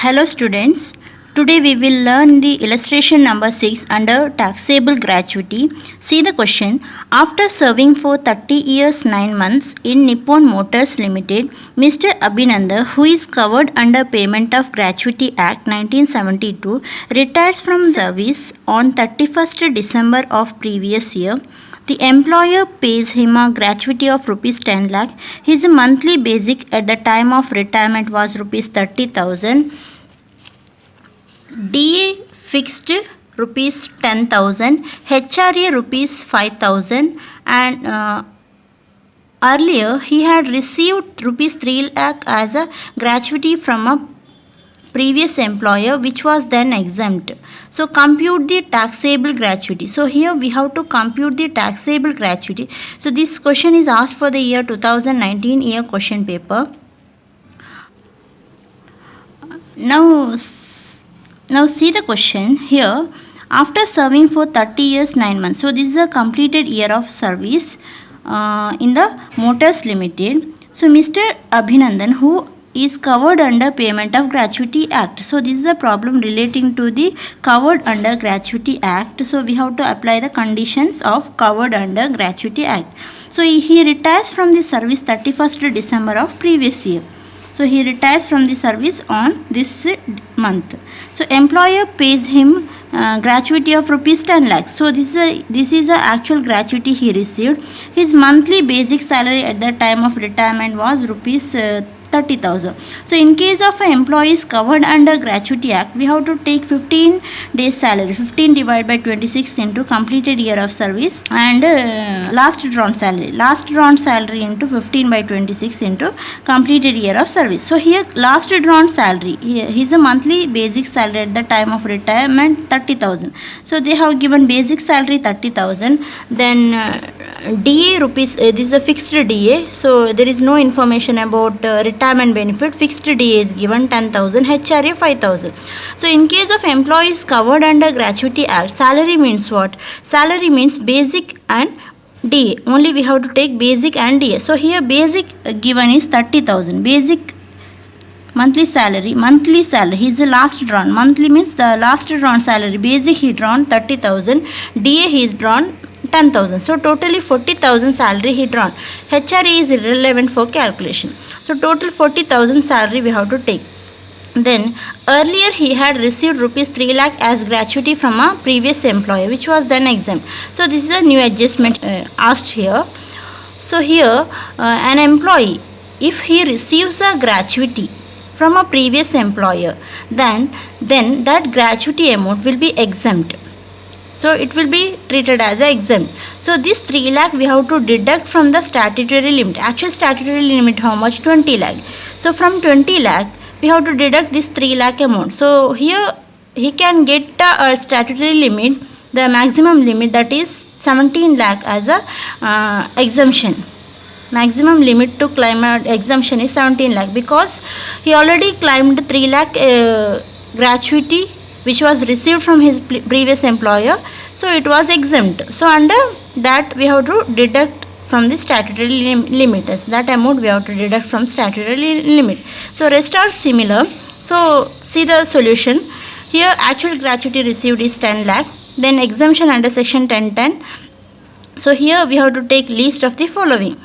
Hello students, today we will learn the illustration number 6 under taxable gratuity. See the question. After serving for 30 years 9 months in Nippon Motors Limited, Mr. Abhinandan, who is covered under Payment of Gratuity Act 1972, retires from service on 31st December of previous year. The employer pays him a gratuity of rupees 10 lakh. His monthly basic at the time of retirement was rupees 30,000. DA fixed rupees 10,000, HRA rupees 5,000, and earlier he had received rupees 3 lakh as a gratuity from a previous employer which was then exempt. So compute the taxable gratuity. So here we have to compute the taxable gratuity. So this question is asked for the year 2019 year question paper. Now see the question here. After serving for 30 years 9 months. So this is a completed year of service in the Motors Limited. So Mr. Abhinandan, who is covered under Payment of Gratuity Act. So this is a problem relating to the covered under Gratuity Act. So we have to apply the conditions of covered under Gratuity Act. So he retires from the service 31st December of previous year. So he retires from the service on this month. So employer pays him gratuity of rupees 10 lakhs. So this is a actual gratuity he received. His monthly basic salary at the time of retirement was rupees 30,000. So in case of an employee is covered under Gratuity Act, we have to take 15 days salary, 15 divided by 26 into completed year of service, and last drawn salary into 15 by 26 into completed year of service. So here last drawn salary, his monthly basic salary at the time of retirement 30,000. So they have given basic salary 30,000, then DA rupees, this is a fixed DA, so there is no information about retirement benefit. Fixed DA is given 10,000, HRA 5,000. So in case of employees covered under Gratuity Act, salary means what? Salary means basic and DA. Only we have to take basic and DA. So here basic given is 30,000. Basic monthly salary, his last drawn, monthly means the last drawn salary, basic he drawn 30,000, DA he is drawn 10,000. So totally 40,000 salary he drawn. HRA is irrelevant for calculation. So total 40,000 salary we have to take. Then earlier he had received rupees 3 lakh as gratuity from a previous employer which was then exempt. So this is a new adjustment asked here. So here an employee, if he receives a gratuity from a previous employer, then that gratuity amount will be exempt. So it will be treated as a exempt. So this 3 lakh we have to deduct from the statutory limit. Actual statutory limit how much? 20 lakh. So from 20 lakh we have to deduct this 3 lakh amount. So here he can get a statutory limit, the maximum limit, that is 17 lakh as a exemption. Maximum limit to claim exemption is 17 lakh because he already claimed 3 lakh gratuity which was received from his previous employer, so it was exempt. So under that we have to deduct from the statutory limit. That amount we have to deduct from statutory limit. So rest are similar. So see the solution. Here actual gratuity received is 10 lakh. Then exemption under section 1010. So here we have to take least of the following.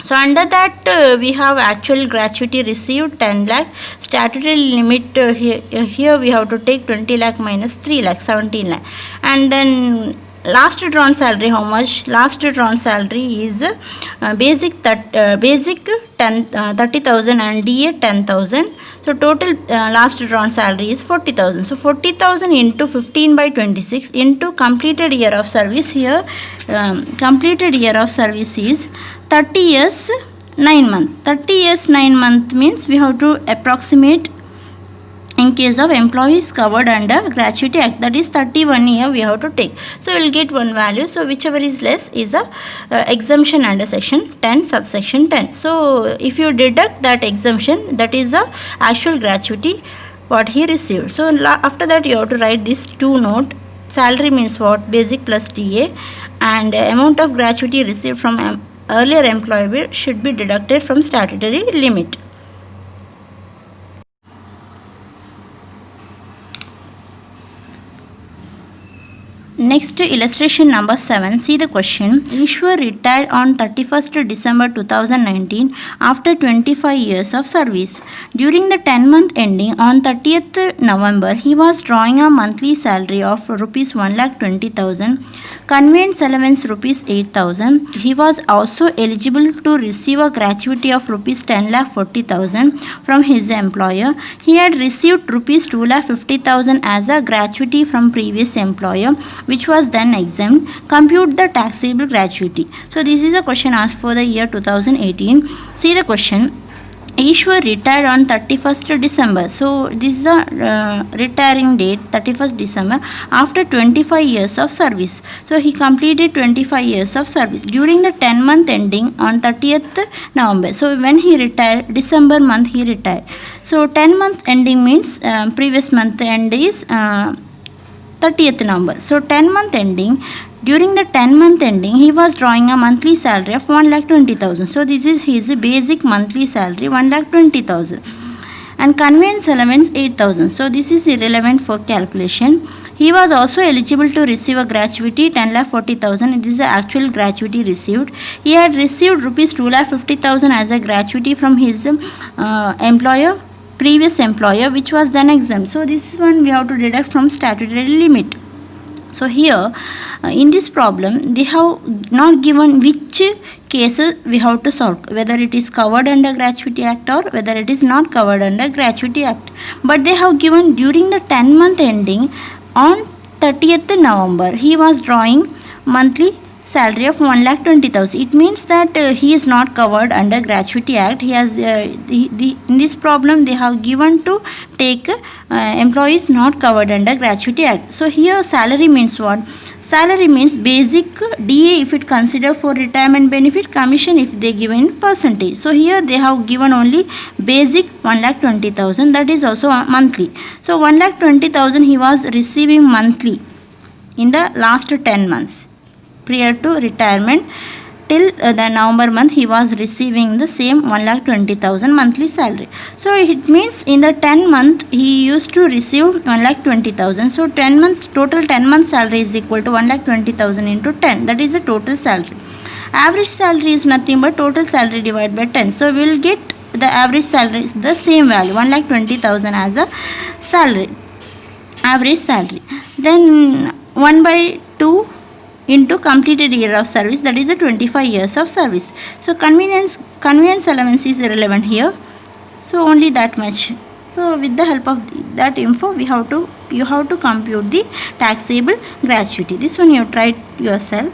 So under that we have actual gratuity received 10 lakh, statutory limit here we have to take 20 lakh minus 3 lakh, 17 lakh, and then last drawn salary how much? Last drawn salary is basic 30,000 and DA 10,000. So total last drawn salary is 40,000. So 40,000 into 15 by 26 into completed year of service. Here completed year of service is 30 years 9 months. 30 years 9 months means we have to approximate in case of employees covered under Gratuity Act, that is 31 year we have to take. So we will get one value. So whichever is less is a exemption under section 10 subsection 10. So if you deduct that exemption, that is the actual gratuity what he received. So after that you have to write this 2 note. Salary means what? Basic plus DA, and amount of gratuity received from earlier employer should be deducted from statutory limit. Next, illustration number 7. See the question. Ishwar retired on 31st December 2019 after 25 years of service. During the 10-month ending on 30th November, he was drawing a monthly salary of rupees 1,20,000, conveyance allowance rupees 8,000. He was also eligible to receive a gratuity of rupees 10,40,000 from his employer. He had received rupees 2,50,000 as a gratuity from previous employer, which was then exempt. Compute the taxable gratuity. So this is a question asked for the year 2018. See the question. Ishwar retired on 31st December. So this is the retiring date, 31st December, after 25 years of service. So he completed 25 years of service during the 10-month ending on 30th November. So when he retired, December month he retired. So 10-month ending means previous month end is 30th November. So 10-month ending, during the 10-month ending, he was drawing a monthly salary of 1,20,000. So this is his basic monthly salary, 1,20,000. And conveyance allowance 8,000. So this is irrelevant for calculation. He was also eligible to receive a gratuity 10,40,000. This is the actual gratuity received. He had received rupees 2,50,000 as a gratuity from his previous employer, which was then exempt. So this is one we have to deduct from statutory limit. So here in this problem they have not given which cases we have to solve, whether it is covered under Gratuity Act or whether it is not covered under Gratuity Act. But they have given during the 10-month ending on 30th November he was drawing monthly salary of 1,20,000. It means that he is not covered under Gratuity Act. He has in this problem they have given to take employees not covered under Gratuity Act. So here salary means what? Salary means basic, DA if it consider for retirement benefit, commission if they given in percentage. So here they have given only basic 1,20,000, that is also monthly. So 1,20,000 he was receiving monthly in the last 10 months. Prior to retirement, till the November month he was receiving the same 1,20,000 monthly salary. So it means in the 10 month he used to receive 1,20,000. So 10 months total 10 months salary is equal to 1,20,000 into 10. That is the total salary. Average salary is nothing but total salary divided by 10. So we will get the average salary is the same value, 1,20,000 as a salary, average salary. Then 1 by 2 into completed year of service, that is the 25 years of service. So conveyance allowance is irrelevant here. So only that much. So with the help of that info you have to compute the taxable gratuity. This one you try yourself.